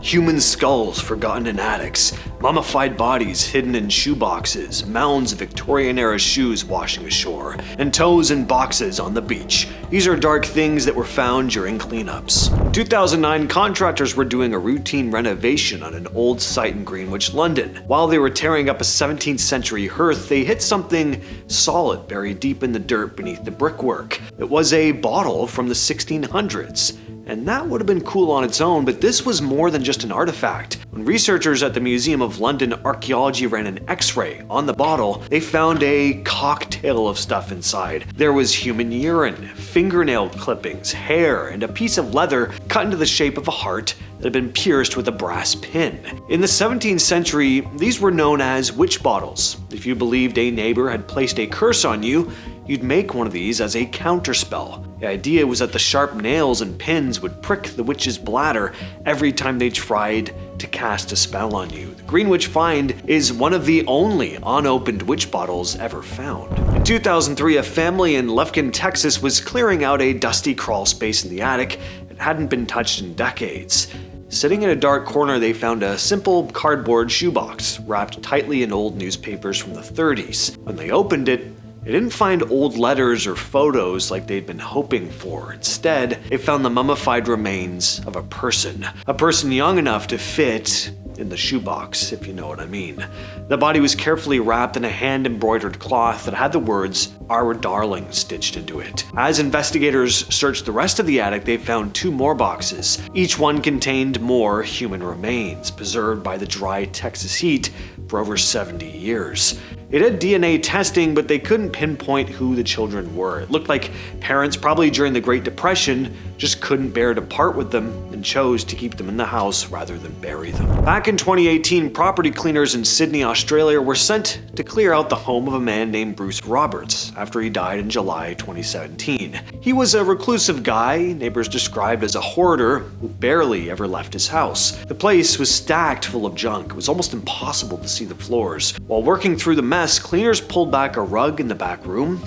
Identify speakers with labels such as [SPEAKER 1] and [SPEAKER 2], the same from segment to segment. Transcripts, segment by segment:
[SPEAKER 1] Human skulls forgotten in attics, mummified bodies hidden in shoeboxes, mounds of Victorian-era shoes washing ashore, and toes in boxes on the beach. These are dark things that were found during cleanups. In 2009, contractors were doing a routine renovation on an old site in Greenwich, London. While they were tearing up a 17th century hearth, they hit something solid buried deep in the dirt beneath the brickwork. It was a bottle from the 1600s. And that would have been cool on its own, but this was more than just an artifact. When researchers at the Museum of London Archaeology ran an X-ray on the bottle, they found a cocktail of stuff inside. There was human urine, fingernail clippings, hair, and a piece of leather cut into the shape of a heart that had been pierced with a brass pin. In the 17th century, these were known as witch bottles. If you believed a neighbor had placed a curse on you, you'd make one of these as a counterspell. The idea was that the sharp nails and pins would prick the witch's bladder every time they tried to cast a spell on you. The Greenwich find is one of the only unopened witch bottles ever found. In 2003, a family in Lufkin, Texas was clearing out a dusty crawl space in the attic that hadn't been touched in decades. Sitting in a dark corner, they found a simple cardboard shoebox wrapped tightly in old newspapers from the 30s. When they opened it, they didn't find old letters or photos like they'd been hoping for. Instead, they found the mummified remains of a person young enough to fit in the shoebox, if you know what I mean. The body was carefully wrapped in a hand-embroidered cloth that had the words, "Our darling," stitched into it. As investigators searched the rest of the attic, they found 2 more boxes. Each one contained more human remains, preserved by the dry Texas heat for over 70 years. It had DNA testing, but they couldn't pinpoint who the children were. It looked like parents, probably during the Great Depression, just couldn't bear to part with them and chose to keep them in the house rather than bury them. Back in 2018, property cleaners in Sydney, Australia were sent to clear out the home of a man named Bruce Roberts after he died in July 2017. He was a reclusive guy neighbors described as a hoarder who barely ever left his house. The place was stacked full of junk. It was almost impossible to see the floors. While working through the mess, cleaners pulled back a rug in the back room,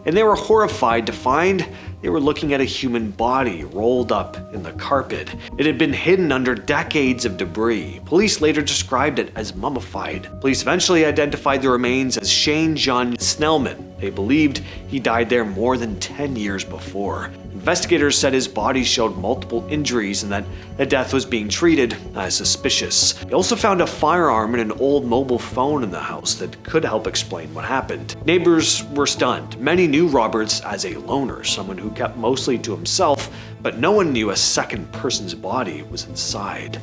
[SPEAKER 1] and they were horrified to find they were looking at a human body rolled up in the carpet. It had been hidden under decades of debris. Police later described it as mummified. Police eventually identified the remains as Shane John Snellman. They believed he died there more than 10 years before. Investigators said his body showed multiple injuries and that the death was being treated as suspicious. They also found a firearm and an old mobile phone in the house that could help explain what happened. Neighbors were stunned. Many knew Roberts as a loner, someone who kept mostly to himself, but no one knew a second person's body was inside.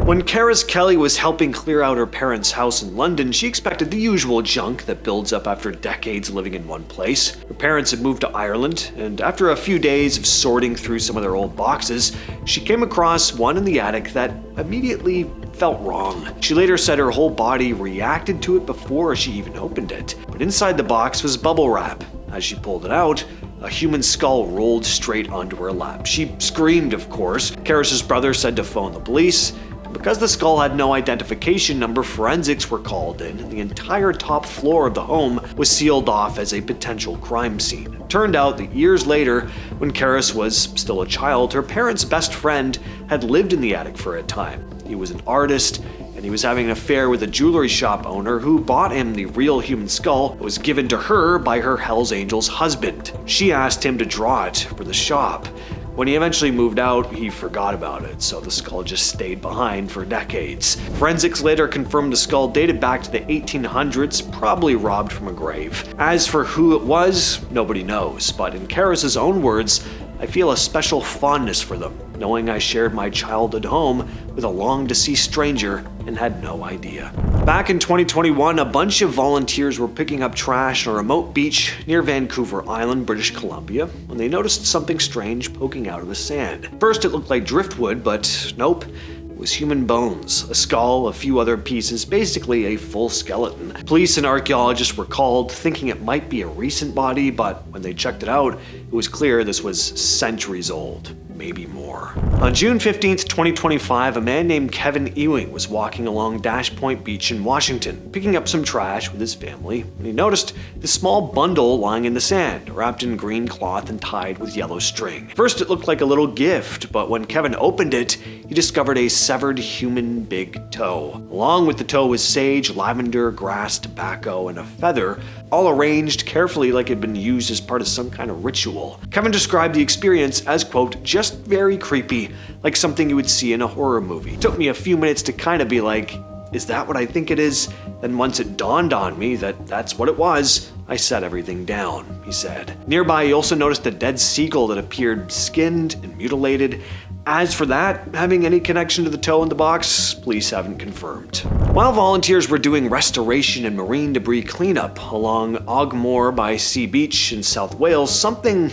[SPEAKER 1] When Karis Kelly was helping clear out her parents' house in London, she expected the usual junk that builds up after decades living in one place. Her parents had moved to Ireland, and after a few days of sorting through some of their old boxes, she came across one in the attic that immediately felt wrong. She later said her whole body reacted to it before she even opened it. But inside the box was bubble wrap. As she pulled it out, a human skull rolled straight onto her lap. She screamed, of course. Karis's brother said to phone the police. Because the skull had no identification number, forensics were called in, and the entire top floor of the home was sealed off as a potential crime scene. It turned out that years later, when Karis was still a child, her parents' best friend had lived in the attic for a time. He was an artist, and he was having an affair with a jewelry shop owner who bought him the real human skull that was given to her by her Hells Angels husband. She asked him to draw it for the shop. When he eventually moved out, he forgot about it, so the skull just stayed behind for decades. Forensics later confirmed the skull dated back to the 1800s, probably robbed from a grave. As for who it was, nobody knows, but in Karis's own words, I feel a special fondness for them, knowing I shared my childhood home with a long-deceased stranger and had no idea. Back in 2021, a bunch of volunteers were picking up trash on a remote beach near Vancouver Island, British Columbia, when they noticed something strange poking out of the sand. First, it looked like driftwood, but nope. It was human bones, a skull, a few other pieces, basically a full skeleton. Police and archaeologists were called, thinking it might be a recent body, but when they checked it out, it It was clear this was centuries old, maybe more. On June 15th, 2025, a man named Kevin Ewing was walking along Dash Point Beach in Washington, picking up some trash with his family, when he noticed this small bundle lying in the sand, wrapped in green cloth and tied with yellow string. First, it looked like a little gift, but when Kevin opened it, he discovered a severed human big toe. Along with the toe was sage, lavender, grass, tobacco, and a feather, all arranged carefully like it had been used as part of some kind of ritual. Kevin described the experience as, quote, just very creepy, like something you would see in a horror movie. It took me a few minutes to kind of be like, is that what I think it is? Then once it dawned on me that that's what it was, I set everything down, he said. Nearby, he also noticed a dead seagull that appeared skinned and mutilated. As for that having any connection to the toe in the box, police haven't confirmed. While volunteers were doing restoration and marine debris cleanup along Ogmore by Sea Beach in South Wales, something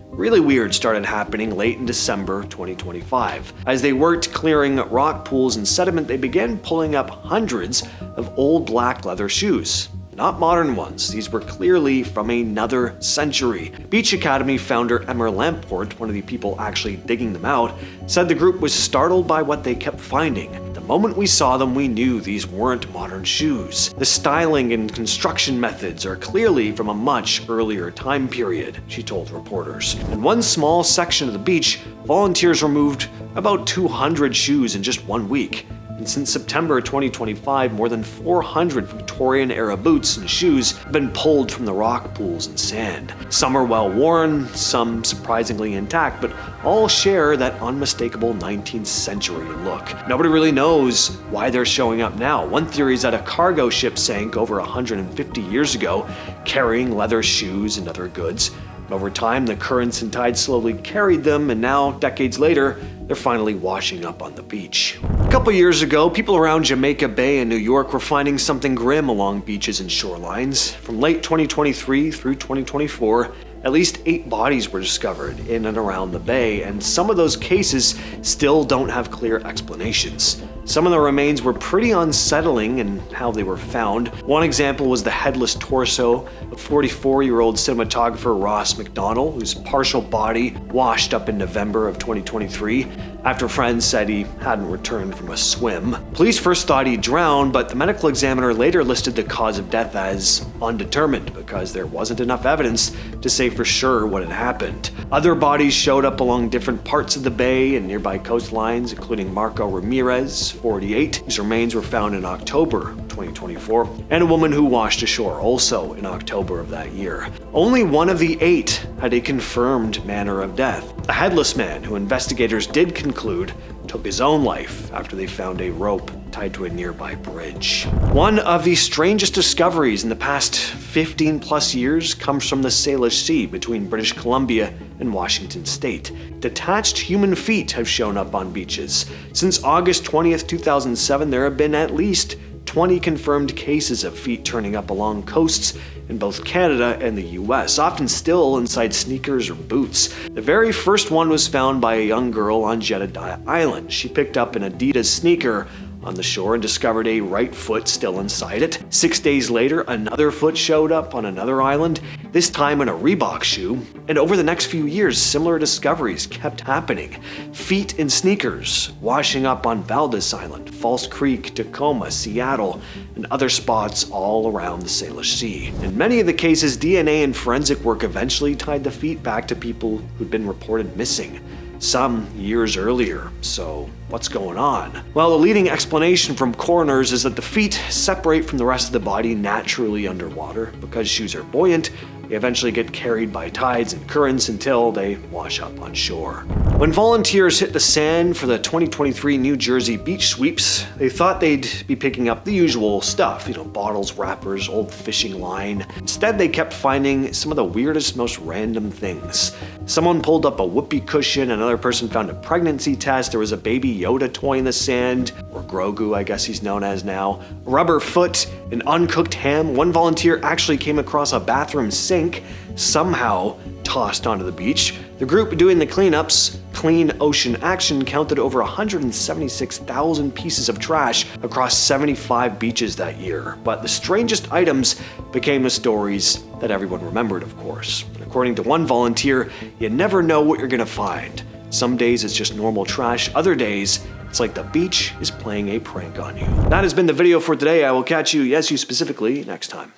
[SPEAKER 1] really weird started happening late in December 2025. As they worked clearing rock pools and sediment, they began pulling up hundreds of old black leather shoes. Not modern ones, these were clearly from another century. Beach Academy founder Emmer Lamport, one of the people actually digging them out, said the group was startled by what they kept finding. The moment we saw them, we knew these weren't modern shoes. The styling and construction methods are clearly from a much earlier time period, she told reporters. In one small section of the beach, volunteers removed about 200 shoes in just 1 week. And since September 2025, more than 400 Victorian-era boots and shoes have been pulled from the rock pools and sand. Some are well worn, some surprisingly intact, but all share that unmistakable 19th century look. Nobody really knows why they're showing up now. One theory is that a cargo ship sank over 150 years ago, carrying leather shoes and other goods. Over time, the currents and tides slowly carried them, and now, decades later, they're finally washing up on the beach. A couple years ago, people around Jamaica Bay in New York were finding something grim along beaches and shorelines. From late 2023 through 2024, at least 8 bodies were discovered in and around the bay, and some of those cases still don't have clear explanations. Some of the remains were pretty unsettling in how they were found. One example was the headless torso of 44-year-old cinematographer Ross McDonald, whose partial body washed up in November of 2023 after friends said he hadn't returned from a swim. Police first thought he drowned, but the medical examiner later listed the cause of death as undetermined because there wasn't enough evidence to say for sure what had happened. Other bodies showed up along different parts of the bay and nearby coastlines, including Marco Ramirez, 48, whose remains were found in October 2024, and a woman who washed ashore also in October of that year. Only one of the 8 had a confirmed manner of death. A headless man who investigators did conclude took his own life after they found a rope tied to a nearby bridge. One of the strangest discoveries in the past 15 plus years comes from the Salish Sea between British Columbia and Washington State. Detached human feet have shown up on beaches. Since August 20th, 2007, there have been at least 20 confirmed cases of feet turning up along coasts in both Canada and the US, often still inside sneakers or boots. The very first one was found by a young girl on Jedediah Island. She picked up an Adidas sneaker on the shore and discovered a right foot still inside it. 6 days later, another foot showed up on another island, this time in a Reebok shoe. And over the next few years, similar discoveries kept happening. Feet in sneakers washing up on Valdez Island, False Creek, Tacoma, Seattle, and other spots all around the Salish Sea. In many of the cases, DNA and forensic work eventually tied the feet back to people who'd been reported missing, some years earlier. So what's going on? Well, the leading explanation from coroners is that the feet separate from the rest of the body naturally underwater. Because shoes are buoyant, they eventually get carried by tides and currents until they wash up on shore. When volunteers hit the sand for the 2023 New Jersey beach sweeps, they thought they'd be picking up the usual stuff, bottles, wrappers, old fishing line. Instead, they kept finding some of the weirdest, most random things. Someone pulled up a whoopee cushion, another person found a pregnancy test, there was a baby Yoda toy in the sand, or Grogu, I guess he's known as now, a rubber foot, an uncooked ham. One volunteer actually came across a bathroom sink, somehow tossed onto the beach. The group doing the cleanups, Clean Ocean Action, counted over 176,000 pieces of trash across 75 beaches that year. But the strangest items became the stories that everyone remembered, of course. According to one volunteer, you never know what you're gonna find. Some days it's just normal trash, other days it's like the beach is playing a prank on you. That has been the video for today. I will catch you, yes, you specifically, next time.